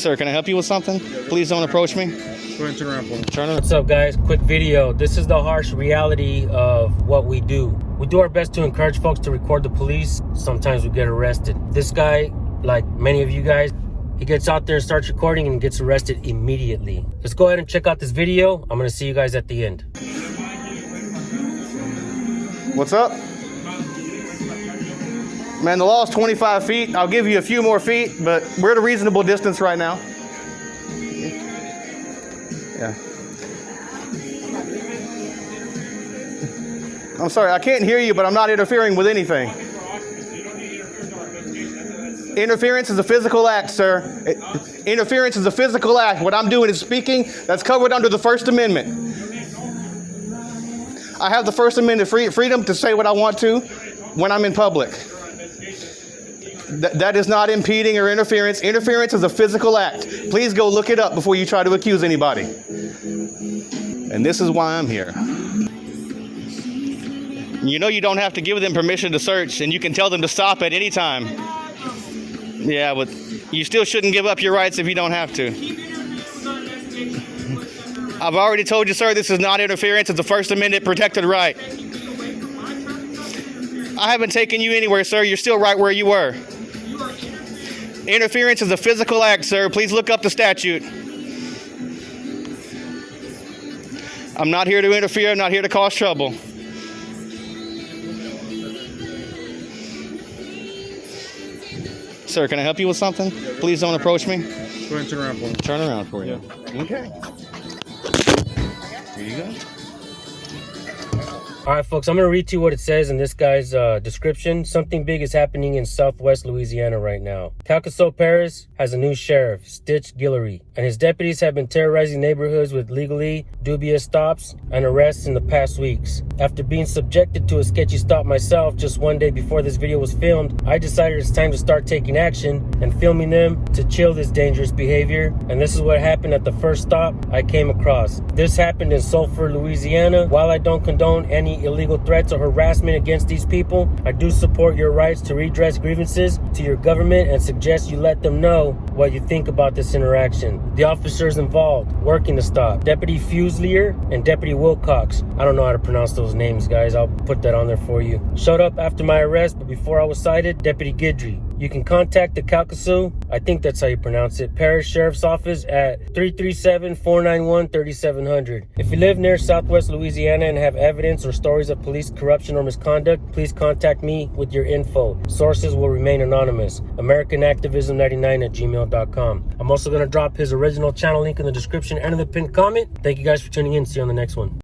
Sir, can I help you with something? Please don't approach me. Go ahead and turn around for me. Turn around. What's up, guys? Quick video. This is the harsh reality of what we do. We do our best to encourage folks to record the police. Sometimes we get arrested. This guy, like many of you guys, he gets out there and starts recording and gets arrested immediately. Let's go ahead and check out this video. I'm going to see you guys at the end. What's up? Man, the law is 25 feet. I'll give you a few more feet, but we're at a reasonable distance right now. Yeah. I'm sorry, I can't hear you, but I'm not interfering with anything. Interference is a physical act, sir. Interference is a physical act. What I'm doing is speaking. That's covered under the First Amendment. I have the First Amendment freedom to say what I want to when I'm in public. That is not impeding or interference. Interference is a physical act. Please go look it up before you try to accuse anybody. And this is why I'm here. You know you don't have to give them permission to search, and you can tell them to stop at any time. Yeah, but you still shouldn't give up your rights if you don't have to. I've already told you, sir, this is not interference. It's a First Amendment protected right. I haven't taken you anywhere, sir. You're still right where you were. Interference is a physical act, sir. Please look up the statute. I'm not here to interfere. I'm not here to cause trouble. Sir, can I help you with something? Please don't approach me. Go ahead and turn around for me. Turn around for you. Yeah. Okay. Here you go. All right, folks, I'm going to read to you what it says in this guy's description. Something big is happening in Southwest Louisiana right now. Calcasieu Parish has a new sheriff, Stitch Guillory, and his deputies have been terrorizing neighborhoods with legally dubious stops and arrests in the past weeks. After being subjected to a sketchy stop myself just one day before this video was filmed, I decided it's time to start taking action and filming them to chill this dangerous behavior. And this is what happened at the first stop I came across. This happened in Sulphur, Louisiana. While I don't condone any illegal threats or harassment against these people, I do support your rights to redress grievances to your government and suggest you let them know what you think about this interaction. The officers involved working the stop, Deputy Fuselier and Deputy Wilcox. I don't know how to pronounce those names, guys. I'll put that on there for you. Showed up after my arrest, but before I was cited, Deputy Guidry. You can contact the Calcasieu, I think that's how you pronounce it, Parish Sheriff's Office at 337-491-3700. If you live near Southwest Louisiana and have evidence or stories of police corruption or misconduct, please contact me with your info. Sources will remain anonymous. AmericanActivism99@gmail.com. I'm also going to drop his original channel link in the description and in the pinned comment. Thank you guys for tuning in. See you on the next one.